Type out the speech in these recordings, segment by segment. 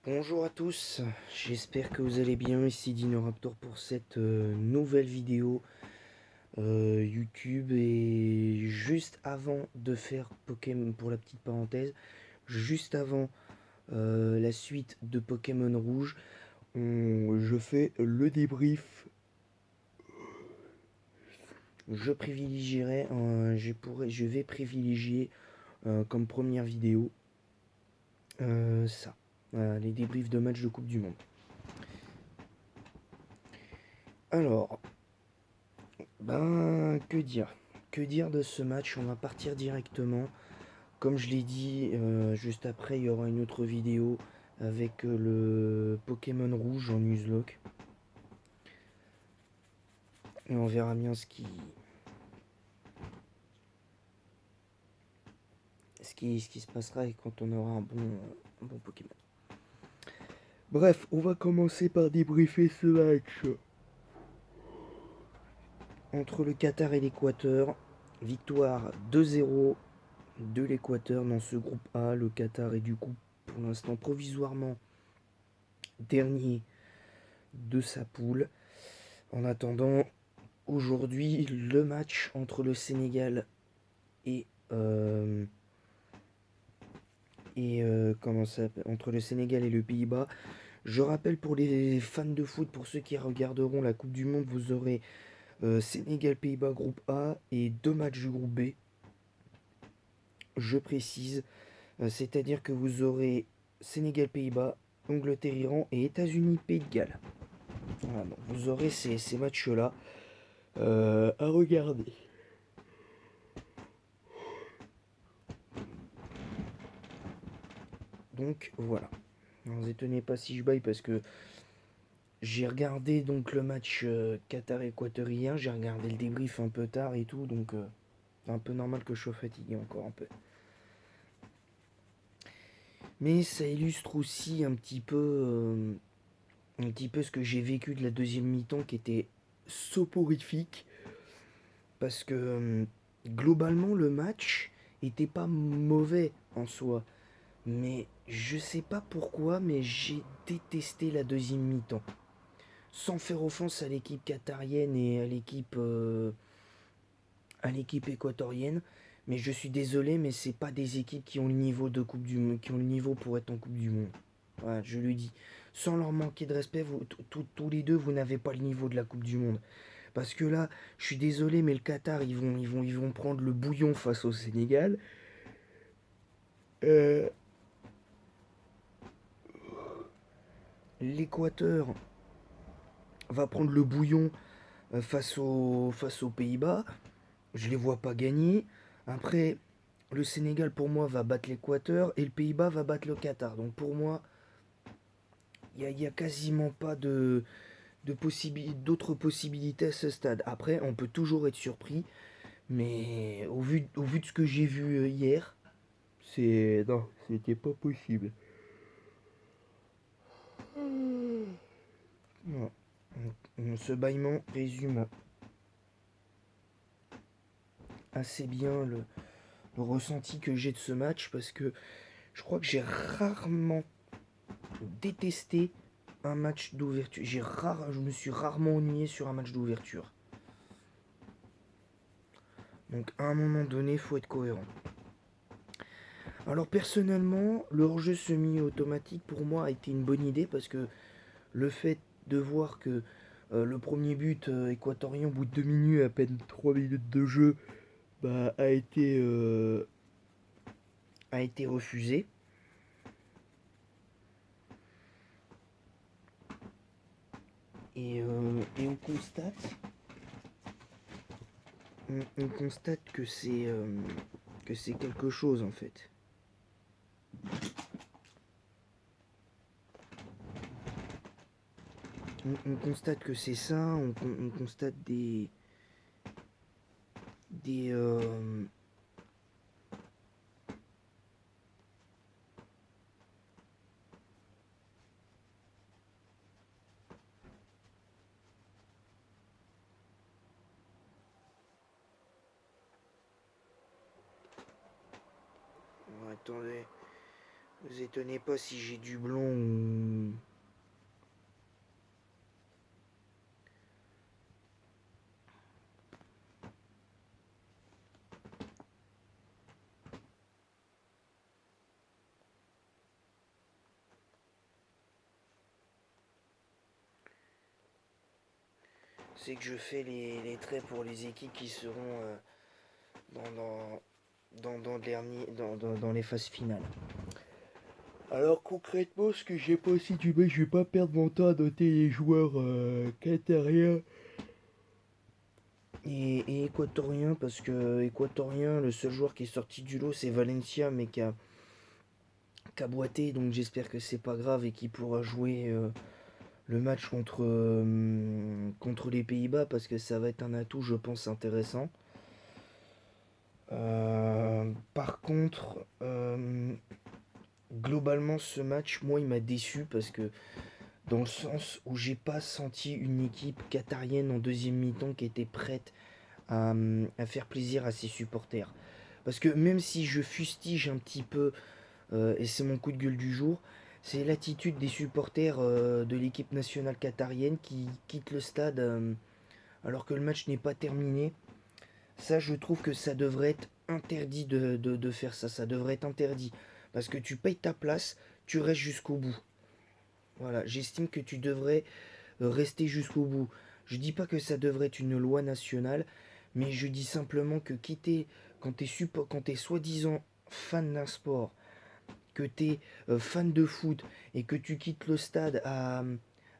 Bonjour à tous, j'espère que vous allez bien, ici Dinoraptor pour cette nouvelle vidéo YouTube. Et juste avant de faire Pokémon, pour la petite parenthèse, juste avant la suite de Pokémon Rouge, je fais le débrief. Je vais privilégier comme première vidéo ça, les débriefs de matchs de Coupe du Monde. Alors, que dire? Que dire de ce match? On va partir directement. Comme je l'ai dit, juste après, il y aura une autre vidéo avec le Pokémon rouge en Nuzlocke. Et on verra bien ce qui se passera et quand on aura un bon Pokémon. Bref, on va commencer par débriefer ce match entre le Qatar et l'Équateur. Victoire 2-0 de l'Équateur dans ce groupe A. Le Qatar est du coup pour l'instant provisoirement dernier de sa poule. En attendant, aujourd'hui, le match entre le Sénégal et comment ça s'appelle, entre le Sénégal et le Pays-Bas. Je rappelle pour les fans de foot, pour ceux qui regarderont la Coupe du Monde, vous aurez Sénégal-Pays-Bas groupe A et deux matchs du groupe B. Je précise, c'est-à-dire que vous aurez Sénégal-Pays-Bas, Angleterre-Iran et États-Unis-Pays de Galles. Voilà, donc vous aurez ces matchs-là à regarder. Donc voilà. Ne vous étonnez pas si je baille parce que j'ai regardé donc le match Qatar-Équateur hier. J'ai regardé le débrief un peu tard et tout, donc c'est un peu normal que je sois fatigué encore un peu. Mais ça illustre aussi un petit peu ce que j'ai vécu de la deuxième mi-temps qui était soporifique parce que globalement le match était pas mauvais en soi. Mais je sais pas pourquoi, mais j'ai détesté la deuxième mi-temps. Sans faire offense à l'équipe qatarienne et à l'équipe équatorienne, mais je suis désolé, mais c'est pas des équipes qui ont le niveau de coupe du monde, qui ont le niveau pour être en Coupe du Monde. Voilà, je le dis. Sans leur manquer de respect, tous les deux, vous n'avez pas le niveau de la Coupe du Monde. Parce que là, je suis désolé, mais le Qatar, ils vont prendre le bouillon face au Sénégal. Euh, L'Équateur va prendre le bouillon face aux Pays-Bas. Je les vois pas gagner. Après, le Sénégal pour moi va battre l'Équateur et le Pays-Bas va battre le Qatar. Donc pour moi, il y a quasiment pas d'autres possibilités à ce stade. Après, on peut toujours être surpris, mais au vu de ce que j'ai vu hier, non, c'était pas possible. Non. Ce bâillement résume assez bien le ressenti que j'ai de ce match parce que je crois que j'ai rarement détesté un match d'ouverture. Je me suis rarement ennuyé sur un match d'ouverture. Donc à un moment donné, il faut être cohérent. Alors personnellement, le hors-jeu semi-automatique pour moi a été une bonne idée parce que le fait de voir que le premier but équatorien au bout de 2 minutes, à peine 3 minutes de jeu, bah, a été refusé. Et on constate que c'est quelque chose en fait. On constate que c'est ça, on constate des attendez, Vous étonnez pas si j'ai du blond ou... C'est que je fais les traits pour les équipes qui seront dans, dans les phases finales. Alors concrètement, ce que j'ai pas aussi du mal, je vais pas perdre mon temps à noter les joueurs qatariens et équatoriens, parce que équatorien, le seul joueur qui est sorti du lot, c'est Valencia, mais qui a boité, donc j'espère que c'est pas grave et qu'il pourra jouer le match contre les Pays-Bas, parce que ça va être un atout, je pense, intéressant. Par contre, globalement, ce match, moi, il m'a déçu parce que dans le sens où j'ai pas senti une équipe qatarienne en deuxième mi-temps qui était prête à faire plaisir à ses supporters. Parce que même si je fustige un petit peu, et c'est mon coup de gueule du jour, c'est l'attitude des supporters de l'équipe nationale qatarienne qui quittent le stade alors que le match n'est pas terminé. Ça, je trouve que ça devrait être interdit de faire ça. Ça devrait être interdit. Parce que tu payes ta place, tu restes jusqu'au bout. Voilà, j'estime que tu devrais rester jusqu'au bout. Je dis pas que ça devrait être une loi nationale, mais je dis simplement que quitter quand t'es soi-disant fan d'un sport, que t'es fan de foot et que tu quittes le stade à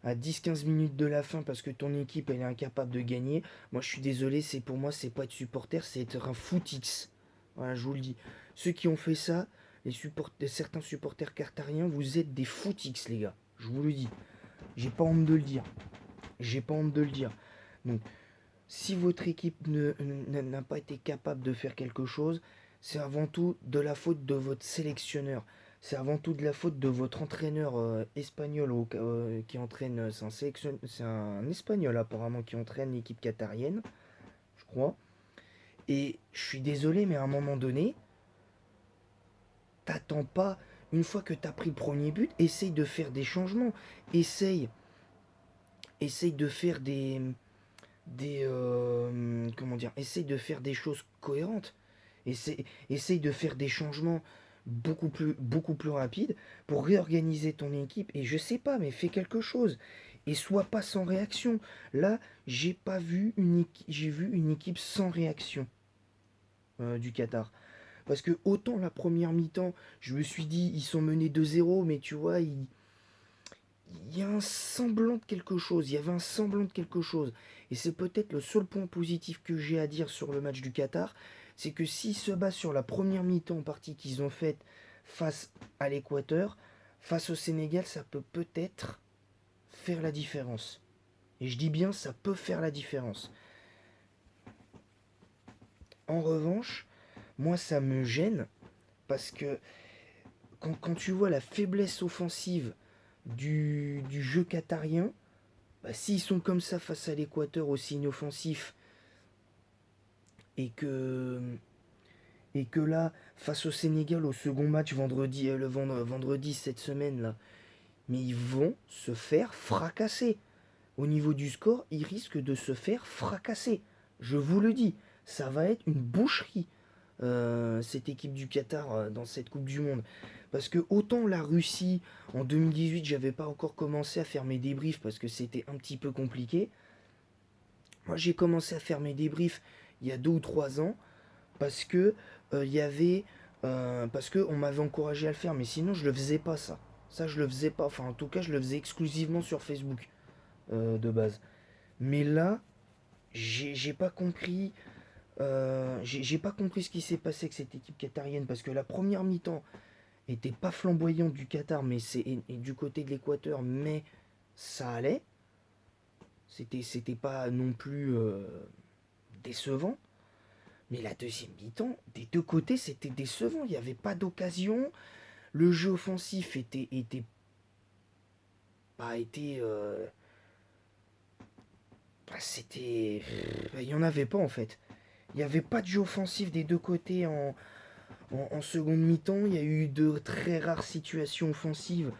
10-15 minutes de la fin parce que ton équipe elle est incapable de gagner, moi je suis désolé, c'est pour moi c'est pas être supporter, c'est être un footix. Voilà, je vous le dis. Ceux qui ont fait ça, certains supporters qatariens, vous êtes des footix les gars. Je vous le dis. J'ai pas honte de le dire. J'ai pas honte de le dire. Donc, si votre équipe n'a pas été capable de faire quelque chose, c'est avant tout de la faute de votre sélectionneur. C'est avant tout de la faute de votre entraîneur espagnol qui entraîne. C'est un espagnol apparemment qui entraîne l'équipe qatarienne, je crois. Et je suis désolé, mais à un moment donné, t'attends pas. Une fois que t'as pris le premier but, essaye de faire des changements. Essaye, essaye de faire comment dire, essaye de faire des choses cohérentes. Essaye de faire des changements beaucoup plus rapides pour réorganiser ton équipe. Et je sais pas, mais fais quelque chose. Et sois pas sans réaction. Là, j'ai vu une équipe sans réaction du Qatar. Parce que autant la première mi-temps, je me suis dit, ils sont menés 2-0, mais tu vois, il y a un semblant de quelque chose, il y avait un semblant de quelque chose. Et c'est peut-être le seul point positif que j'ai à dire sur le match du Qatar, c'est que s'ils se basent sur la première mi-temps en partie qu'ils ont faite face à l'Équateur, face au Sénégal, ça peut peut-être faire la différence. Et je dis bien, ça peut faire la différence. En revanche, moi ça me gêne parce que quand tu vois la faiblesse offensive du jeu qatarien, bah, s'ils sont comme ça face à l'Équateur aussi inoffensif et que là face au Sénégal au second match vendredi vendredi cette semaine là, mais ils vont se faire fracasser. Au niveau du score, ils risquent de se faire fracasser. Je vous le dis, ça va être une boucherie cette équipe du Qatar dans cette Coupe du Monde. Parce que autant la Russie en 2018, j'avais pas encore commencé à faire mes débriefs parce que c'était un petit peu compliqué. Moi, j'ai commencé à faire mes débriefs il y a 2 ou 3 ans parce que il y avait parce que on m'avait encouragé à le faire, mais sinon je le faisais pas ça. Ça, je le faisais pas. Enfin, en tout cas, je le faisais exclusivement sur Facebook de base. Mais là, j'ai pas compris. J'ai pas compris ce qui s'est passé avec cette équipe qatarienne parce que la première mi-temps était pas flamboyante du Qatar, mais et du côté de l'Équateur, mais ça allait. C'était pas non plus décevant. Mais la deuxième mi-temps, des deux côtés, c'était décevant. Il n'y avait pas d'occasion. Le jeu offensif était pas été. C'était. Il n'y en avait pas en fait. Il n'y avait pas de jeu offensif des deux côtés En seconde mi-temps, il y a eu de très rares situations offensives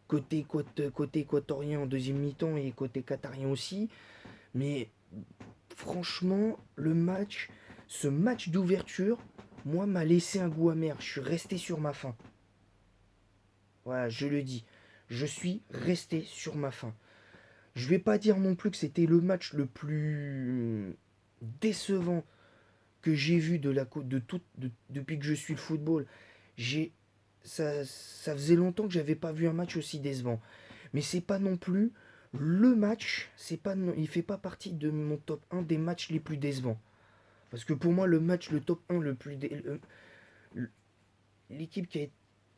côté équatorien en deuxième mi-temps et côté qatarien aussi. Mais franchement, ce match d'ouverture, moi, m'a laissé un goût amer. Je suis resté sur ma faim. Voilà, je le dis. Je suis resté sur ma faim. Je vais pas dire non plus que c'était le match le plus décevant que j'ai vu depuis que je suis le football. J'ai ça faisait longtemps que j'avais pas vu un match aussi décevant. Mais c'est pas non plus le match, il fait pas partie de mon top un des matchs les plus décevants. Parce que pour moi le top un l'équipe qui a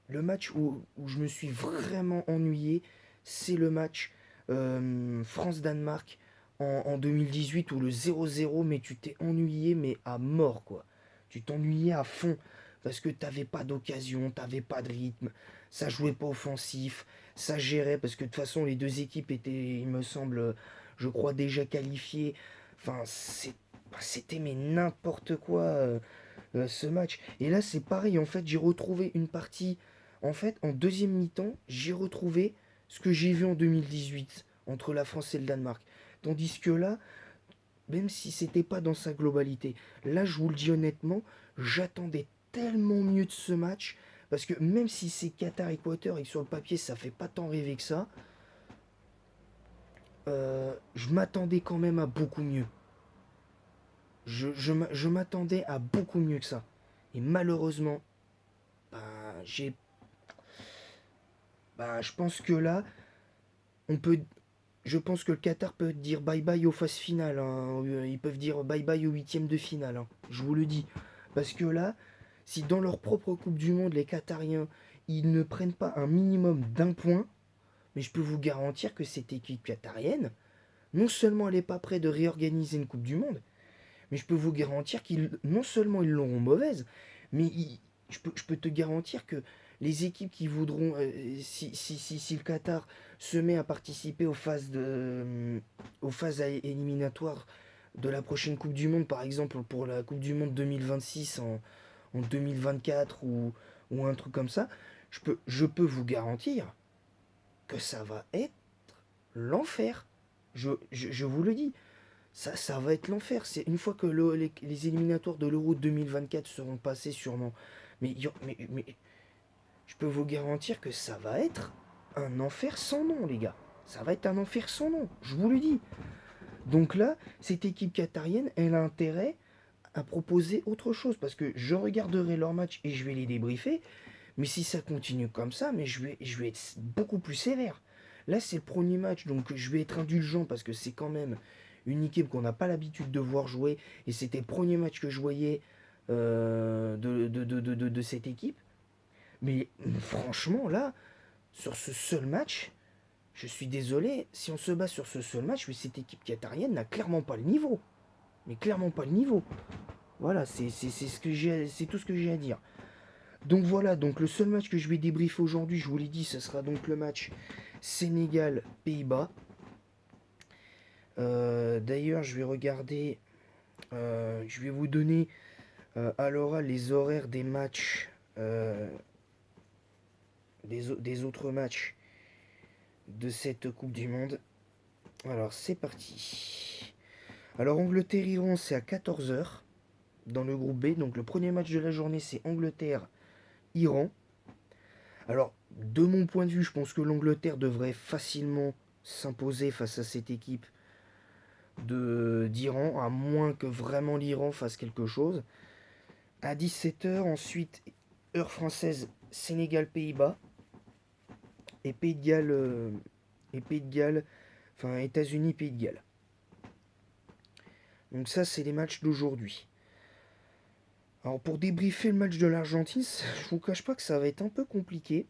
le match où je me suis vraiment ennuyé, c'est le match France-Danemark en 2018 où le 0-0, mais tu t'es ennuyé, mais à mort, quoi. Tu t'ennuyais à fond parce que t'avais pas d'occasion, t'avais pas de rythme, ça jouait pas offensif, ça gérait parce que de toute façon les deux équipes étaient, il me semble, je crois déjà qualifiées. Enfin, c'était mais n'importe quoi ce match. Et là, c'est pareil. En fait, j'ai retrouvé une partie. En fait, en deuxième mi-temps, j'ai retrouvé ce que j'ai vu en 2018 entre la France et le Danemark. Tandis que là, même si c'était pas dans sa globalité, là, je vous le dis honnêtement, j'attendais tellement mieux de ce match. Parce que même si c'est Qatar-Équateur et que sur le papier ça fait pas tant rêver que ça, je m'attendais quand même à beaucoup mieux. Je m'attendais à beaucoup mieux que ça. Et malheureusement, bah, j'ai bah, je pense que là, on peut. Je pense que le Qatar peut dire bye bye aux phases finales, hein. Ils peuvent dire bye bye aux huitièmes de finale, hein. Je vous le dis. Parce que là, si dans leur propre Coupe du Monde, les Qatariens, ils ne prennent pas un minimum d'un point, mais je peux vous garantir que cette équipe qatarienne, non seulement elle n'est pas prête de réorganiser une Coupe du Monde, mais je peux vous garantir qu'ils, non seulement ils l'auront mauvaise, mais je peux te garantir que les équipes qui voudront, si le Qatar se met à participer aux phases éliminatoires de la prochaine Coupe du Monde, par exemple pour la Coupe du Monde 2026 en 2024 ou un truc comme ça, je peux vous garantir que ça va être l'enfer. Je vous le dis. Ça va être l'enfer. C'est une fois que les éliminatoires de l'Euro 2024 seront passés sûrement. Mais je peux vous garantir que ça va être un enfer sans nom, les gars. Ça va être un enfer sans nom, je vous le dis. Donc là, cette équipe qatarienne, elle a intérêt à proposer autre chose. Parce que je regarderai leur match et je vais les débriefer. Mais si ça continue comme ça, mais je vais être beaucoup plus sévère. Là, c'est le premier match, donc je vais être indulgent parce que c'est quand même une équipe qu'on n'a pas l'habitude de voir jouer. Et c'était le premier match que je voyais de cette équipe. Mais franchement, là, sur ce seul match, je suis désolé, si on se base sur ce seul match, mais cette équipe qatarienne n'a clairement pas le niveau. Mais clairement pas le niveau. Voilà, c'est tout ce que j'ai à dire. Donc voilà, donc le seul match que je vais débriefer aujourd'hui, je vous l'ai dit, ce sera donc le match Sénégal-Pays-Bas. D'ailleurs, je vais regarder, je vais vous donner à l'oral les horaires des matchs, des autres matchs de cette Coupe du Monde. Alors c'est parti. Alors Angleterre-Iran, c'est à 14h dans le groupe B. Donc le premier match de la journée, c'est Angleterre-Iran. Alors, de mon point de vue, je pense que l'Angleterre devrait facilement s'imposer face à cette équipe d'Iran, à moins que vraiment l'Iran fasse quelque chose. À 17h, ensuite, heure française, Sénégal-Pays-Bas et Pays de Galles, enfin États-Unis, Pays de Galles. Donc ça, c'est les matchs d'aujourd'hui. Alors pour débriefer le match de l'Argentine, je vous cache pas que ça va être un peu compliqué.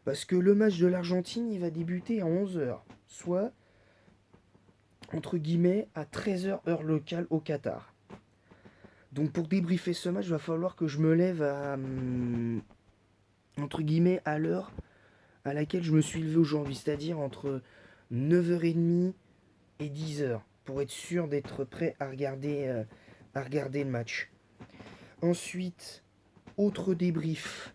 Parce que le match de l'Argentine, il va débuter à 11h. Soit, entre guillemets, à 13h heure locale au Qatar. Donc pour débriefer ce match, il va falloir que je me lève à, entre guillemets, à l'heure à laquelle je me suis levé aujourd'hui. C'est-à-dire entre 9h30 et 10h. Pour être sûr d'être prêt à regarder le match. Ensuite, autre débrief.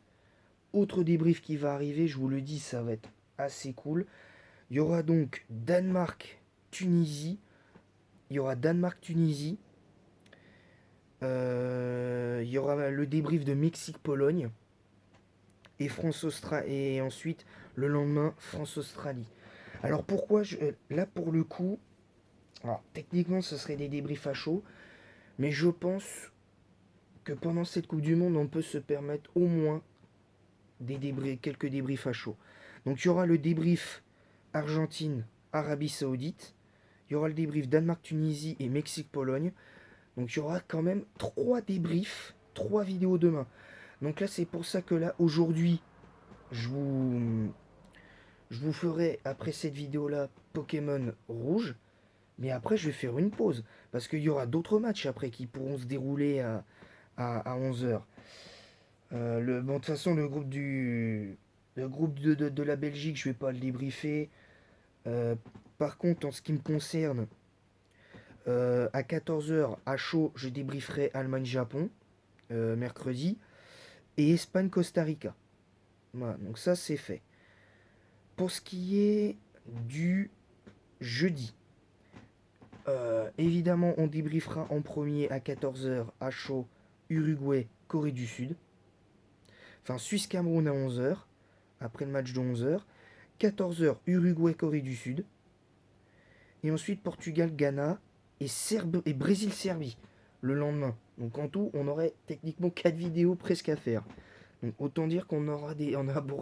Autre débrief qui va arriver, je vous le dis, ça va être assez cool. Il y aura donc Danemark-Tunisie. Il y aura Danemark-Tunisie. Il y aura le débrief de Mexique-Pologne. Et et ensuite, le lendemain, France-Australie. Alors pourquoi là pour le coup, alors, techniquement ce serait des débriefs à chaud, mais je pense que pendant cette Coupe du Monde, on peut se permettre au moins quelques débriefs à chaud. Donc il y aura le débrief Argentine-Arabie Saoudite, il y aura le débrief Danemark-Tunisie et Mexique-Pologne. Donc il y aura quand même 3 débriefs, 3 vidéos demain. Donc là c'est pour ça que là aujourd'hui, je vous, je vous ferai après cette vidéo là Pokémon rouge. Mais après je vais faire une pause. Parce qu'il y aura d'autres matchs après qui pourront se dérouler à 11h. Bon, de toute façon le groupe de la Belgique, je vais pas le débriefer. Euh, Par contre, en ce qui me concerne, à 14h à chaud, je débrieferai Allemagne-Japon mercredi et Espagne-Costa Rica. Voilà, donc ça c'est fait. Pour ce qui est du jeudi, évidemment on débriefera en premier à 14h à chaud Uruguay, Corée du Sud. Enfin Suisse-Cameroun à 11h, après le match de 11h. 14h Uruguay, Corée du Sud. Et ensuite Portugal, Ghana et Brésil-Serbie le lendemain. Donc en tout, on aurait techniquement 4 vidéos presque à faire. Donc autant dire qu'on aura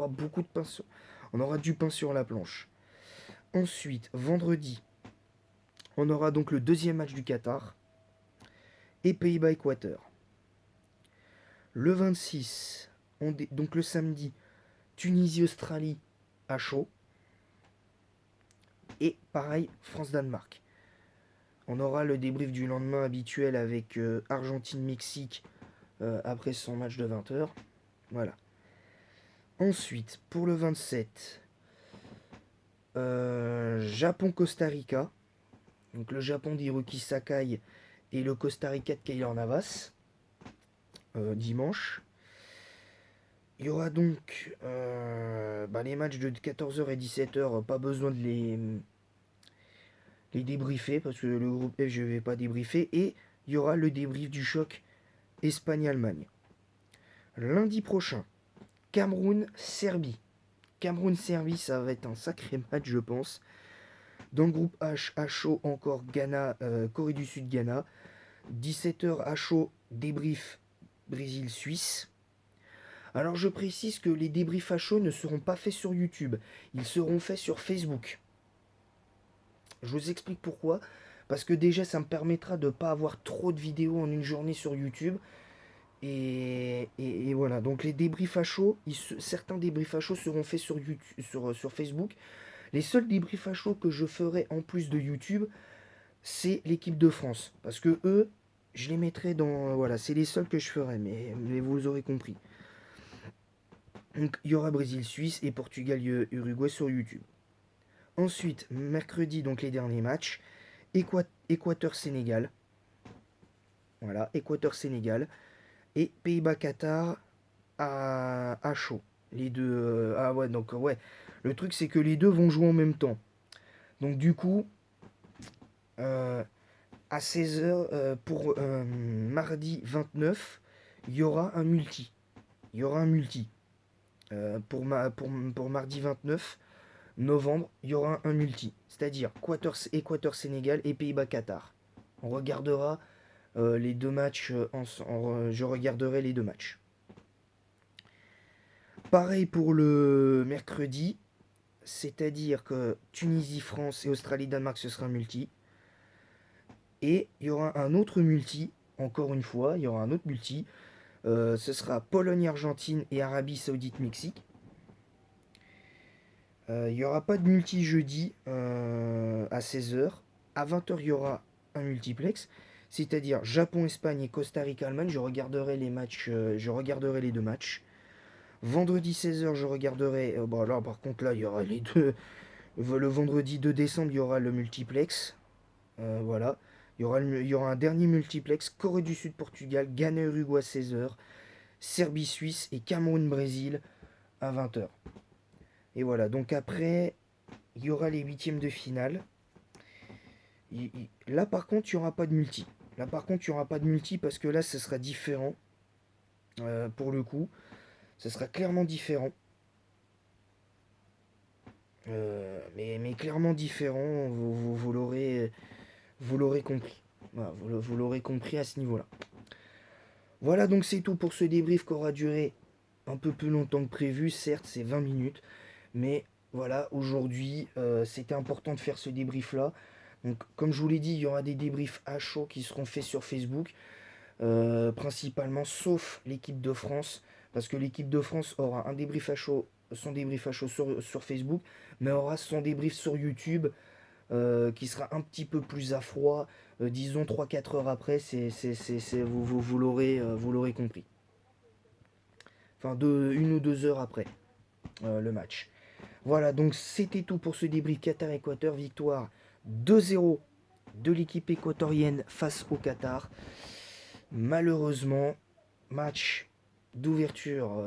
beaucoup de pain on aura du pain sur la planche. Ensuite, vendredi, on aura donc le deuxième match du Qatar et Pays-Bas-Équateur. Le 26, donc le samedi, Tunisie-Australie à chaud. Et pareil, France-Danemark. On aura le débrief du lendemain habituel avec Argentine-Mexique après son match de 20h. Voilà. Ensuite, pour le 27, Japon-Costa Rica. Donc le Japon d'Hiroki Sakai et le Costa Rica de Keylor Navas. Dimanche. Il y aura donc les matchs de 14h et 17h. Pas besoin de les débriefer parce que le groupe F, je ne vais pas débriefer. Et il y aura le débrief du choc Espagne-Allemagne. Lundi prochain, Cameroun-Serbie. Cameroun-Serbie, ça va être un sacré match, je pense. Dans le groupe H, à chaud, encore Ghana, Corée du Sud, Ghana. 17h à chaud, débrief Brésil-Suisse. Alors je précise que les débriefs à chaud ne seront pas faits sur YouTube. Ils seront faits sur Facebook. Je vous explique pourquoi. Parce que déjà, ça me permettra de ne pas avoir trop de vidéos en une journée sur YouTube. Et voilà, donc les débriefs à chaud, certains débriefs à chaud seront faits sur, YouTube, sur Facebook. Les seuls débriefs à chaud que je ferai en plus de YouTube, c'est l'équipe de France. Parce que eux, je les mettrai dans... Voilà, c'est les seuls que je ferai, mais vous aurez compris. Donc il y aura Brésil-Suisse et Portugal-Uruguay sur YouTube. Ensuite, mercredi, donc les derniers matchs. Équateur-Sénégal. Voilà, Équateur-Sénégal. Et Pays-Bas-Qatar à chaud. Les deux. Ah ouais, donc ouais. Le truc, c'est que les deux vont jouer en même temps. Donc du coup, à 16h, pour mardi 29, il y aura un multi. Il y aura un multi. Pour mardi 29 novembre, il y aura un multi. C'est-à-dire Équateur-Sénégal et Pays-Bas-Qatar. On regardera les deux matchs. Je regarderai les deux matchs. Pareil pour le mercredi. C'est-à-dire que Tunisie-France et Australie-Danemark, ce sera un multi. Et il y aura un autre multi. Encore une fois, il y aura un autre multi. Ce sera Pologne-Argentine et Arabie Saoudite-Mexique. Il n'y aura pas de multi jeudi à 16h. À 20h, il y aura un multiplex. C'est-à-dire Japon-Espagne et Costa Rica-Allemagne. Je regarderai les matchs. Je regarderai les deux matchs. Vendredi 16h, je regarderai. Bon, alors, par contre, là, il y aura les deux. Le vendredi 2 décembre, il y aura le multiplex. Voilà. Il y aura un dernier multiplex, Corée du Sud-Portugal, Ghana-Uruguay 16h, Serbie-Suisse et Cameroun-Brésil à 20h. Et voilà, donc après, il y aura les huitièmes de finale. Là par contre, il n'y aura pas de multi. Là par contre, il n'y aura pas de multi parce que là, ce sera différent. Pour le coup, ce sera clairement différent. Mais clairement différent, vous l'aurez compris. Voilà, vous l'aurez compris à ce niveau-là. Voilà, donc c'est tout pour ce débrief qui aura duré un peu plus longtemps que prévu. Certes, c'est 20 minutes. Mais voilà, aujourd'hui, c'était important de faire ce débrief-là. Donc, comme je vous l'ai dit, il y aura des débriefs à chaud qui seront faits sur Facebook, principalement, sauf l'équipe de France, parce que l'équipe de France aura un débrief à chaud, son débrief à chaud sur Facebook, mais aura son débrief sur YouTube, qui sera un petit peu plus à froid, disons 3-4 heures après, vous l'aurez compris. Enfin, 1 ou 2 heures après le match. Voilà, donc c'était tout pour ce débrief Qatar-Équateur. Victoire 2-0 de l'équipe équatorienne face au Qatar. Malheureusement, match d'ouverture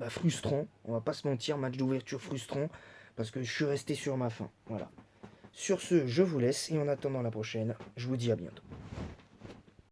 frustrant. On va pas se mentir, match d'ouverture frustrant parce que je suis resté sur ma faim. Voilà. Sur ce, je vous laisse et en attendant la prochaine, je vous dis à bientôt.